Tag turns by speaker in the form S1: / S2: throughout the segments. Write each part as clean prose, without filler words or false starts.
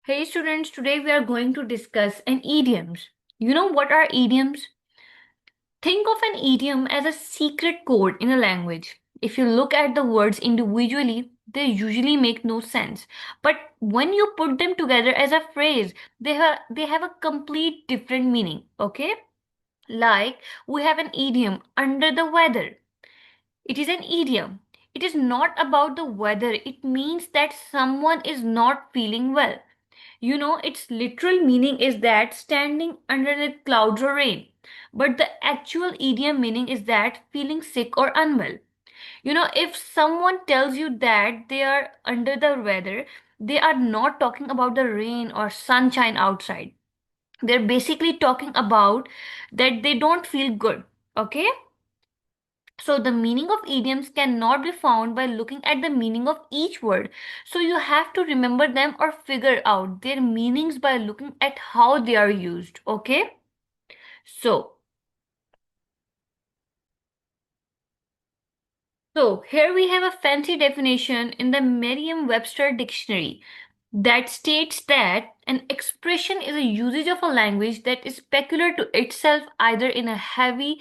S1: Hey students, today we are going to discuss an idioms. You know what are idioms? Think of an idiom as a secret code in a language. If you look at the words individually, they usually make no sense. But when you put them together as a phrase, they have a complete different meaning, okay? Like we have an idiom under the weather. It is an idiom. It is not about the weather. It means that someone is not feeling well. Its literal meaning is that standing under the clouds or rain. But the actual idiom meaning is that feeling sick or unwell. If someone tells you that they are under the weather, they are not talking about the rain or sunshine outside. They're basically talking about that they don't feel good. Okay? So the meaning of idioms cannot be found by looking at the meaning of each word. So you have to remember them or figure out their meanings by looking at how they are used. Okay? So, so here we have a fancy definition in the Merriam-Webster dictionary that states that an expression is a usage of a language that is peculiar to itself, either in having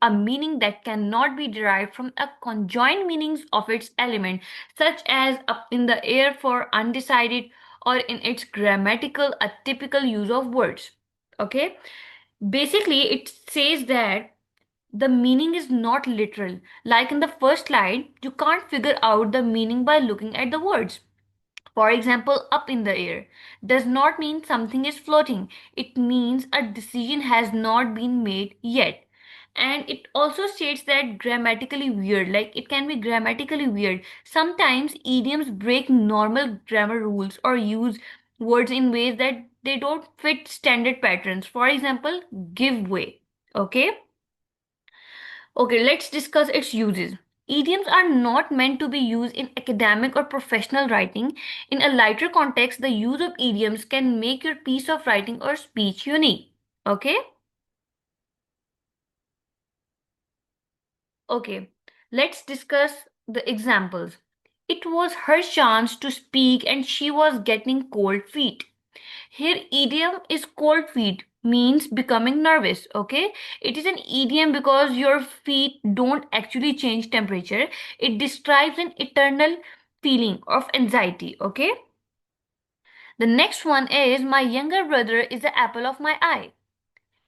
S1: a meaning that cannot be derived from a conjoined meanings of its element, such as up in the air for undecided, or in its grammatical a typical use of words. Okay, basically it says that the meaning is not literal. Like in the first slide, you can't figure out the meaning by looking at the words. For example, up in the air does not mean something is floating. It means a decision has not been made yet. And it also states that grammatically weird, like it can be grammatically weird. Sometimes idioms break normal grammar rules or use words in ways that they don't fit standard patterns. For example, give way. Okay? Okay, let's discuss its uses. Idioms are not meant to be used in academic or professional writing. In a lighter context, the use of idioms can make your piece of writing or speech unique. Okay? Okay, let's discuss the examples. It was her chance to speak and she was getting cold feet. Here, idiom is cold feet, means becoming nervous. Okay, it is an idiom because your feet don't actually change temperature. It describes an eternal feeling of anxiety. Okay, the next one is my younger brother is the apple of my eye.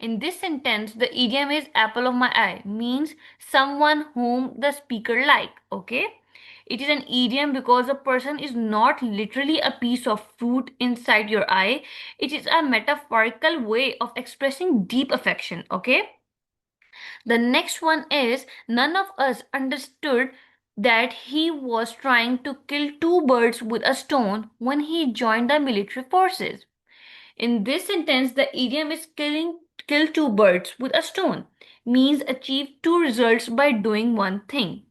S1: In this sentence, the idiom is apple of my eye, means someone whom the speaker like. Okay, it is an idiom because a person is not literally a piece of fruit inside your eye. It is a metaphorical way of expressing deep affection. Okay, the next one is none of us understood that he was trying to kill two birds with a stone when he joined the military forces. In this sentence, the idiom is kill two birds with a stone, means achieve two results by doing one thing.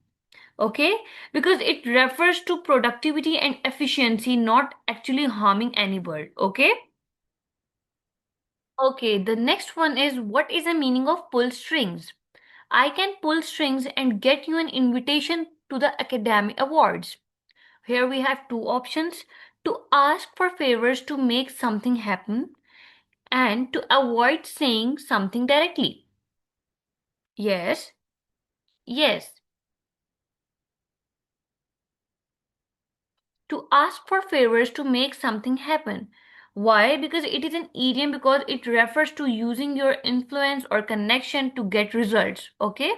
S1: Okay? Because it refers to productivity and efficiency, not actually harming any bird. Okay? Okay, the next one is what is the meaning of pull strings? I can pull strings and get you an invitation to the academy awards. Here we have two options: to ask for favors to make something happen, and to avoid saying something directly. Yes, yes. To ask for favors to make something happen. Why? Because it is an idiom because it refers to using your influence or connection to get results. Okay?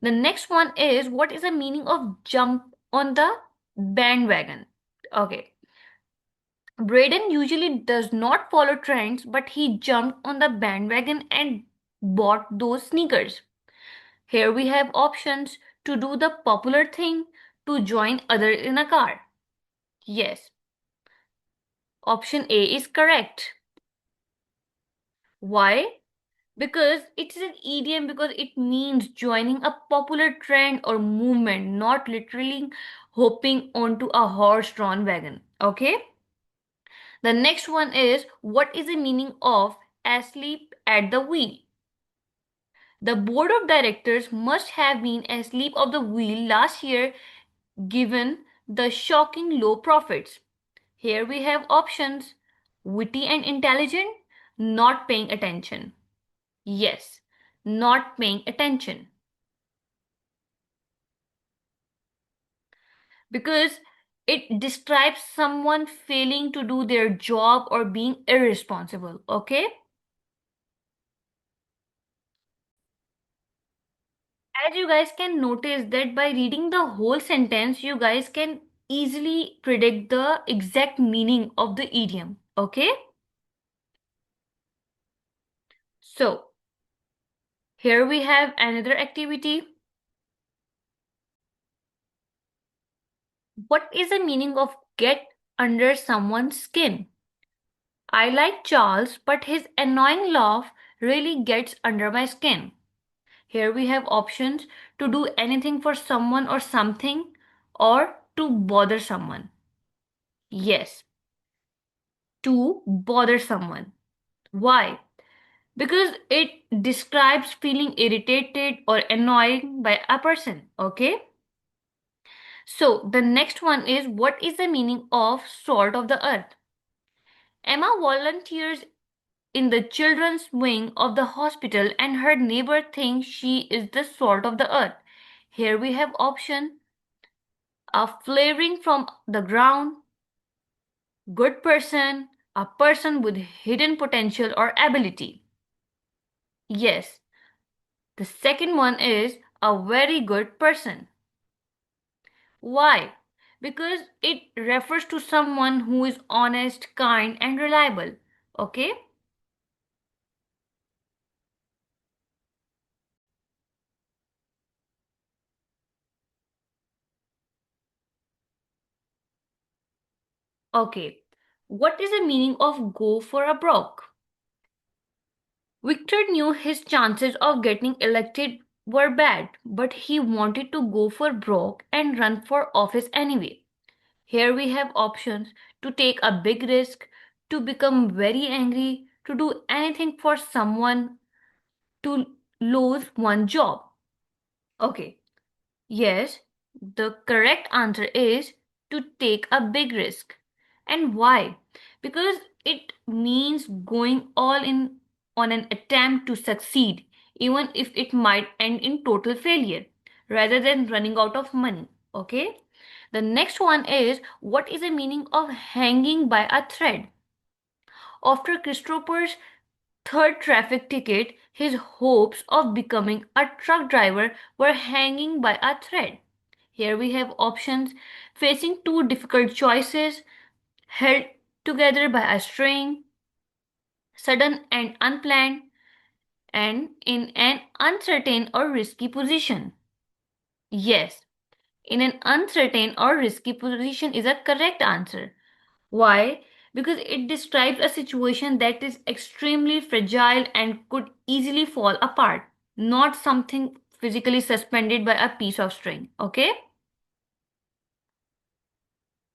S1: The next one is what is the meaning of jump on the bandwagon? Okay. Braden usually does not follow trends, but he jumped on the bandwagon and bought those sneakers. Here we have options: to do the popular thing, to join others in a car. Yes, option A is correct. Why? Because it's an idiom because it means joining a popular trend or movement, not literally hopping onto a horse-drawn wagon. Okay? The next one is what is the meaning of asleep at the wheel? The board of directors must have been asleep at the wheel last year given the shocking low profits. Here we have options: witty and intelligent, not paying attention. Yes, not paying attention. Because it describes someone failing to do their job or being irresponsible, okay? As you guys can notice that by reading the whole sentence, you guys can easily predict the exact meaning of the idiom, okay? So, here we have another activity. What is the meaning of get under someone's skin? I like Charles, but his annoying laugh really gets under my skin. Here we have options: to do anything for someone or something, or to bother someone. Yes, to bother someone. Why? Because it describes feeling irritated or annoyed by a person. Okay? So the next one is, what is the meaning of salt of the earth? Emma volunteers in the children's wing of the hospital and her neighbor thinks she is the salt of the earth. Here we have option: a flavoring from the ground, good person, a person with hidden potential or ability. Yes, the second one is a very good person. Why? Because it refers to someone who is honest, kind, and reliable. Okay? Okay. What is the meaning of go for a broke? Victor knew his chances of getting elected were bad, but he wanted to go for broke and run for office anyway. Here we have options: to take a big risk, to become very angry, to do anything for someone, to lose one job. Okay, yes, the correct answer is to take a big risk. And why? Because it means going all in on an attempt to succeed, even if it might end in total failure, rather than running out of money. Okay? The next one is, what is the meaning of hanging by a thread? After Christopher's third traffic ticket, his hopes of becoming a truck driver were hanging by a thread. Here we have options: facing two difficult choices, held together by a string, sudden and unplanned, and in an uncertain or risky position. Yes, in an uncertain or risky position is a correct answer. Why? Because it describes a situation that is extremely fragile and could easily fall apart, not something physically suspended by a piece of string. Okay?